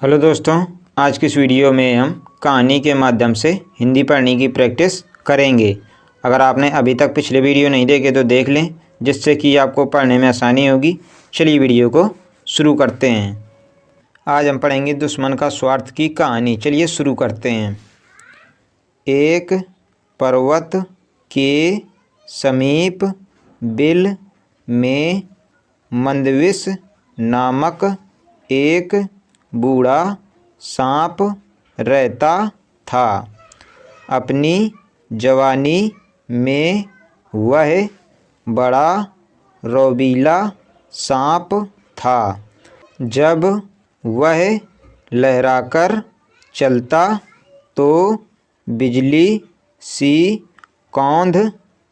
Hello दोस्तों, आज की इस वीडियो में हम कहानी के माध्यम से हिंदी पढ़ने की प्रैक्टिस करेंगे। अगर आपने अभी तक पिछले वीडियो नहीं देखे तो देख लें, जिससे कि आपको पढ़ने में आसानी होगी। चलिए वीडियो को शुरू करते हैं। आज हम पढ़ेंगे दुश्मन का स्वार्थ की कहानी। चलिए शुरू करते हैं। एक पर्वत के समीप बिल में मंदविस नामक एक बूढ़ा सांप रहता था। अपनी जवानी में वह बड़ा रौबीला सांप था। जब वह लहराकर चलता तो बिजली सी कौंध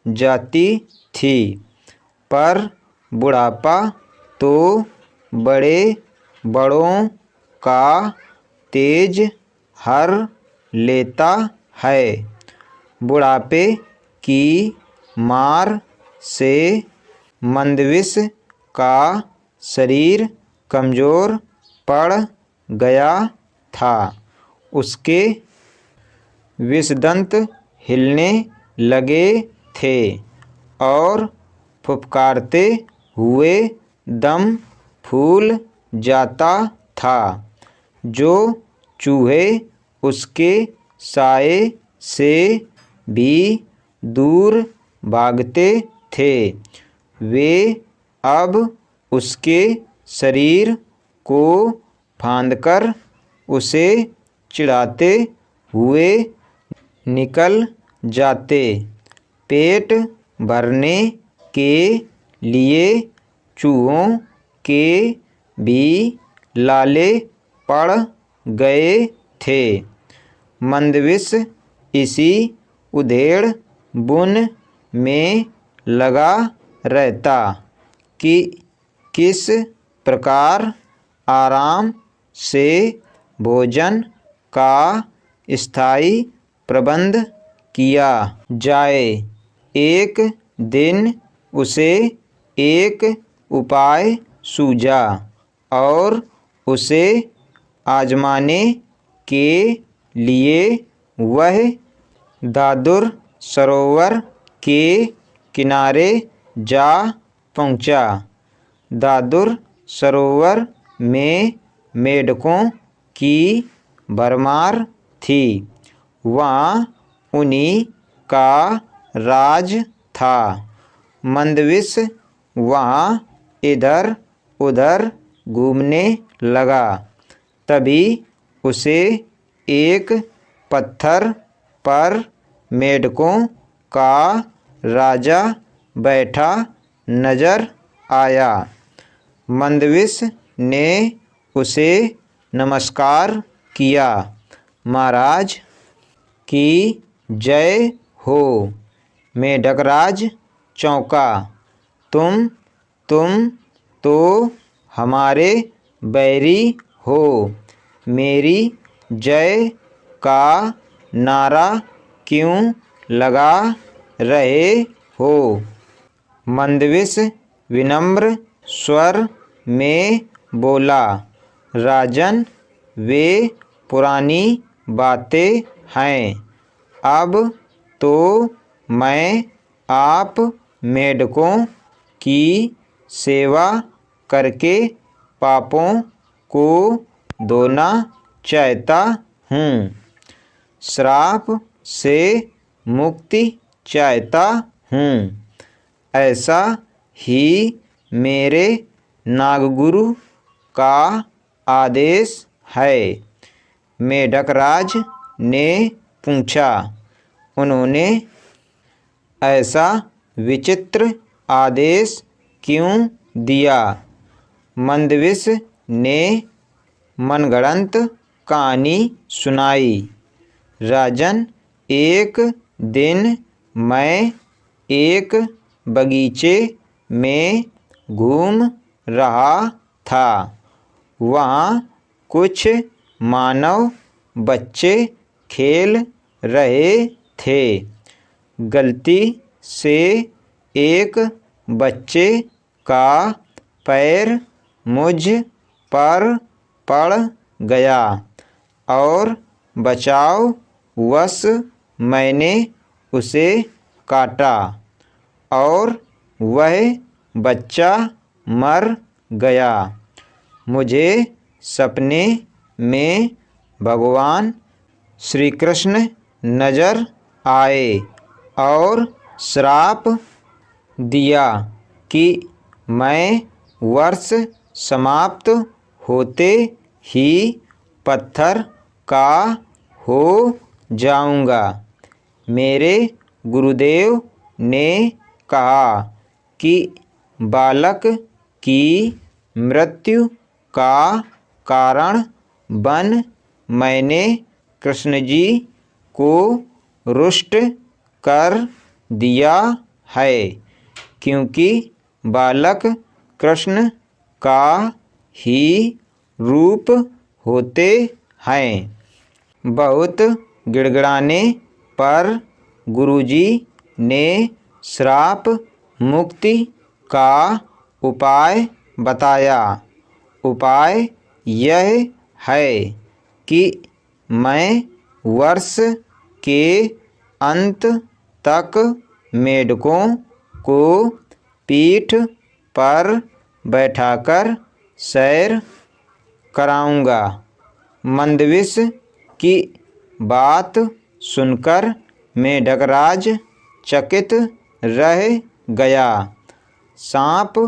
जाती थी, पर बुढ़ापा तो बड़े बड़ों का तेज हर लेता है। बुढ़ापे की मार से मंदविस का शरीर कमज़ोर पड़ गया था। उसके विषदंत हिलने लगे थे और फुफकारते हुए दम फूल जाता था। जो चूहे उसके साए से भी दूर भागते थे, वे अब उसके शरीर को फांदकर उसे चिढ़ाते हुए निकल जाते। पेट भरने के लिए चूहों के भी लाले पड़ गए थे। मंदविस इसी उधेड़ बुन में लगा रहता कि किस प्रकार आराम से भोजन का स्थायी प्रबंध किया जाए। एक दिन उसे एक उपाय सूझा और उसे आजमाने के लिए वह दादुर सरोवर के किनारे जा पहुंचा। दादुर सरोवर में मेंढकों की भरमार थी। वहाँ उन्हीं का राज था। मंदविस वहाँ इधर उधर घूमने लगा। तभी उसे एक पत्थर पर मेंढकों का राजा बैठा नजर आया। मंदविस ने उसे नमस्कार किया। महाराज की जय हो। मेंढकराज चौंका। तुम तो हमारे बैरी हो। मेरी जय का नारा क्यों लगा रहे हो? मंदविस विनम्र स्वर में बोला। राजन, वे पुरानी बातें हैं। अब तो मैं आप मेंढकों की सेवा करके पापों को धोना चाहता हूँ, श्राप से मुक्ति चाहता हूँ। ऐसा ही मेरे नागगुरु का आदेश है। मेंढकराज ने पूछा। उन्होंने ऐसा विचित्र आदेश क्यों दिया? मंदविस ने मनगढ़ंत कहानी सुनाई। राजन, एक दिन मैं एक बगीचे में घूम रहा था। वहाँ कुछ मानव बच्चे खेल रहे थे। गलती से एक बच्चे का पैर मुझ पर पड़ गया और बचाव वश मैंने उसे काटा और वह बच्चा मर गया। मुझे सपने में भगवान श्री कृष्ण नजर आए और श्राप दिया कि मैं वर्ष समाप्त होते ही पत्थर का हो जाऊंगा। मेरे गुरुदेव ने कहा कि बालक की मृत्यु का कारण बन मैंने कृष्ण जी को रुष्ट कर दिया है, क्योंकि बालक कृष्ण का ही रूप होते हैं। बहुत गिड़गिड़ाने पर गुरुजी ने श्राप मुक्ति का उपाय बताया। उपाय यह है कि मैं वर्ष के अंत तक मेढकों को पीठ पर बैठाकर सैर कराऊंगा। मंदविश की बात सुनकर मेढकराज चकित रह गया। सांप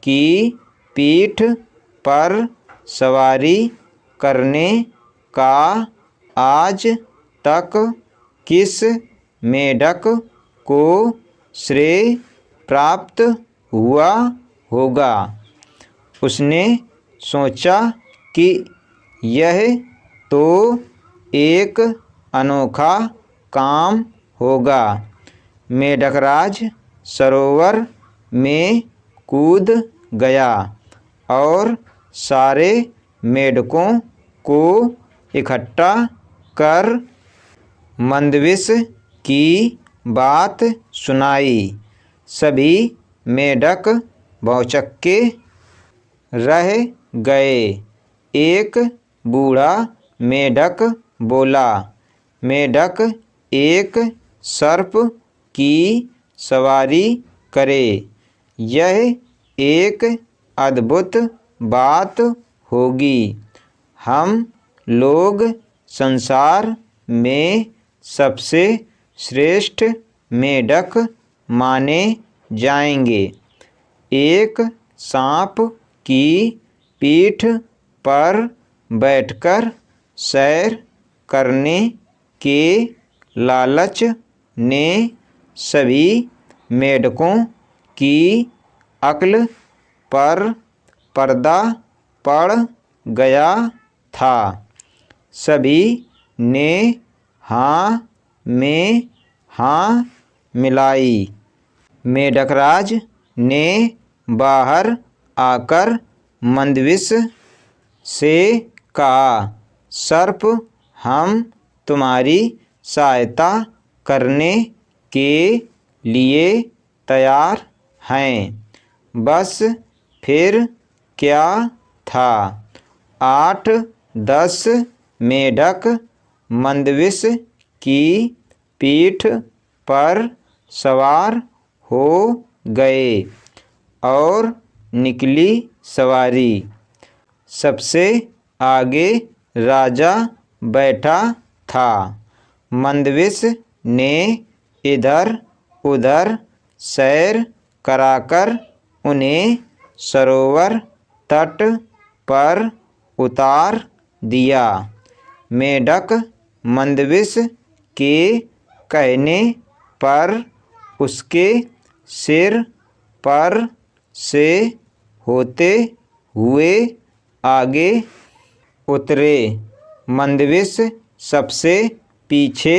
की पीठ पर सवारी करने का आज तक किस मेढक को श्रेय प्राप्त हुआ होगा। उसने सोचा कि यह तो एक अनोखा काम होगा। मेढकराज सरोवर में कूद गया और सारे मेढकों को इकट्ठा कर मंदविश की बात सुनाई। सभी मेढक भौचक्के रह गए। एक बूढ़ा मेढक बोला, मेढक एक सर्प की सवारी करे, यह एक अद्भुत बात होगी। हम लोग संसार में सबसे श्रेष्ठ मेढक माने जाएंगे। एक सांप की पीठ पर बैठकर सैर करने के लालच ने सभी मेढकों की अक्ल पर पर्दा पड़ गया था। सभी ने हाँ में हाँ मिलाई। मेढकराज ने बाहर आकर मंदविश से कहा, सर्प हम तुम्हारी सहायता करने के लिए तैयार हैं। बस फिर क्या था। 8-10 मेढक मंदविश की पीठ पर सवार हो गए और निकली सवारी। सबसे आगे राजा बैठा था। मंदविश ने इधर उधर सैर कराकर उन्हें सरोवर तट पर उतार दिया। मेढक मंदविश के कहने पर उसके सिर पर से होते हुए आगे उतरे। मंदविश सबसे पीछे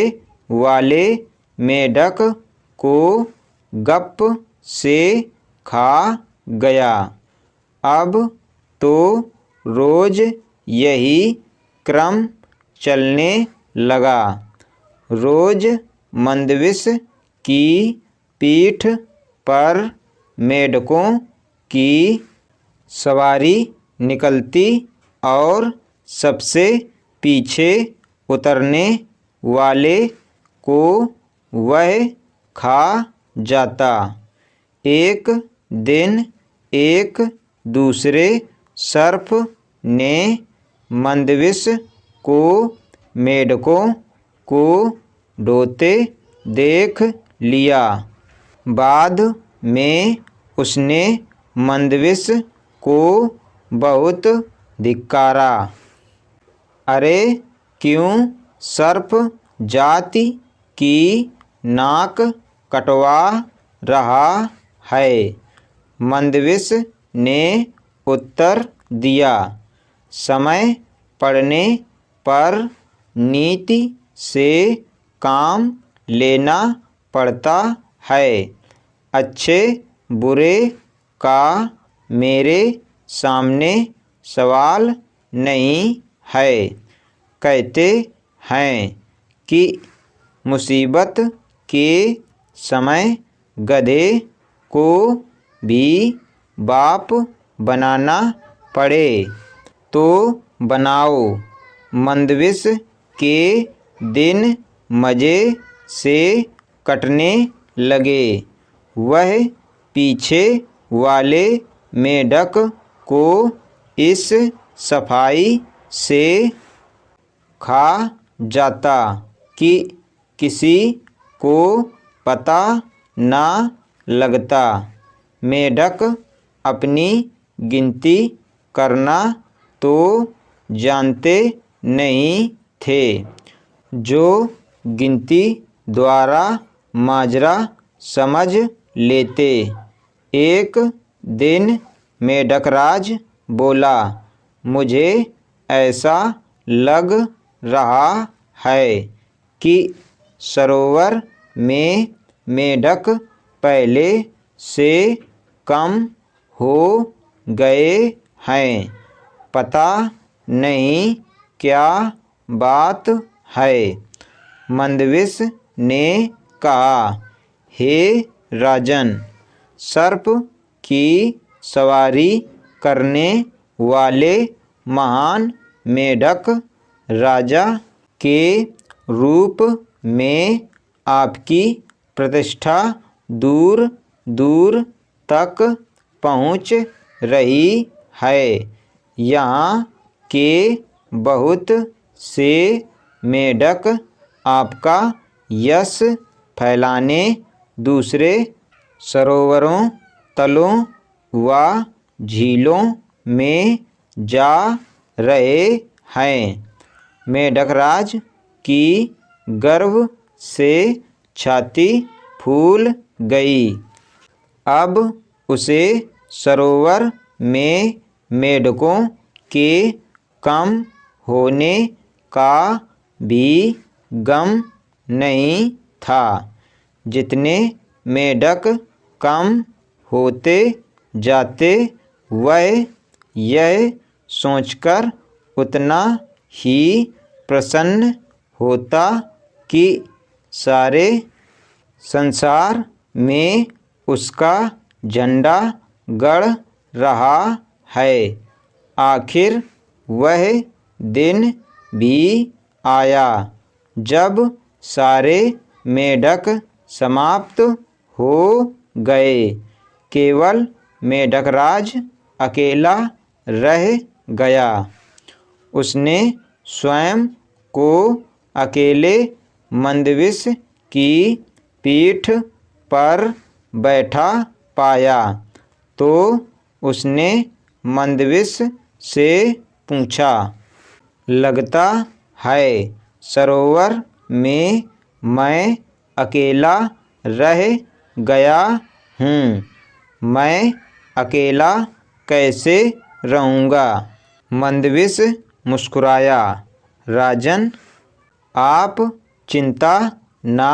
वाले मेढक को गप से खा गया। अब तो रोज यही क्रम चलने लगा। रोज मंदविश की पीठ पर मेढकों की सवारी निकलती और सबसे पीछे उतरने वाले को वह खा जाता। एक दिन एक दूसरे सर्प ने मंदविस को मेढकों को ढोते देख लिया। बाद में उसने मंदविस को बहुत धिक्कारा। अरे क्यों सर्प जाति की नाक कटवा रहा है? मंदविस ने उत्तर दिया, समय पड़ने पर नीति से काम लेना पड़ता है। अच्छे बुरे का मेरे सामने सवाल नहीं है। कहते हैं कि मुसीबत के समय गधे को भी बाप बनाना पड़े तो बनाओ। मंदविस के दिन मज़े से कटने लगे। वह पीछे वाले मेढक को इस सफाई से खा जाता कि किसी को पता ना लगता। मेढक अपनी गिनती करना तो जानते नहीं थे। जो गिनती द्वारा माजरा समझ लेते। एक दिन मेढकराज बोला, मुझे ऐसा लग रहा है कि सरोवर में मेढक पहले से कम हो गए हैं। पता नहीं क्या बात है। मंदविस ने कहा, हे राजन, सर्प की सवारी करने वाले महान मेढक राजा के रूप में आपकी प्रतिष्ठा दूर दूर तक पहुँच रही है। यहाँ के बहुत से मेढक आपका यश फैलाने दूसरे सरोवरों, तलों व झीलों में जा रहे हैं। मेढकराज की गर्व से छाती फूल गई। अब उसे सरोवर में मेढकों के कम होने का भी गम नहीं था। जितने मेढक कम होते जाते वह यह सोचकर उतना ही प्रसन्न होता कि सारे संसार में उसका झंडा गड़ रहा है। आखिर वह दिन भी आया जब सारे मेढक समाप्त हो गए। केवल मेढकराज अकेला रह गया। उसने स्वयं को अकेले मंदविस की पीठ पर बैठा पाया तो उसने मंदविस से पूछा, लगता है सरोवर में मैं अकेला रह गया हूँ। मैं अकेला कैसे रहूँगा? मंदविस मुस्कुराया, राजन, आप चिंता ना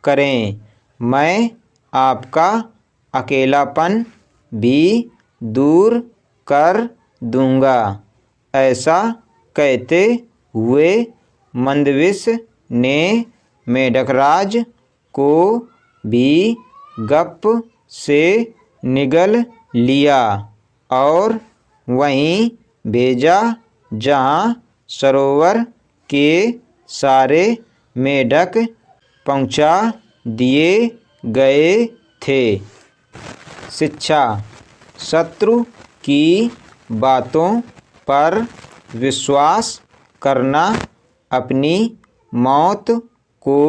करें। मैं आपका अकेलापन भी दूर कर दूँगा। ऐसा कहते हुए मंदविस ने मेढकराज को भी गप से निगल लिया और वहीं भेजा जहाँ सरोवर के सारे मेढक पहुंचा दिए गए थे। शिक्षा। शत्रु की बातों पर विश्वास करना अपनी मौत को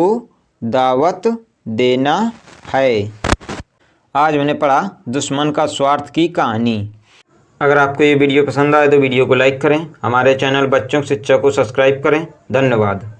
दावत देना है। आज मैंने पढ़ा दुश्मन का स्वार्थ की कहानी। अगर आपको ये वीडियो पसंद आए तो वीडियो को लाइक करें, हमारे चैनल बच्चों की शिक्षा को सब्सक्राइब करें। धन्यवाद।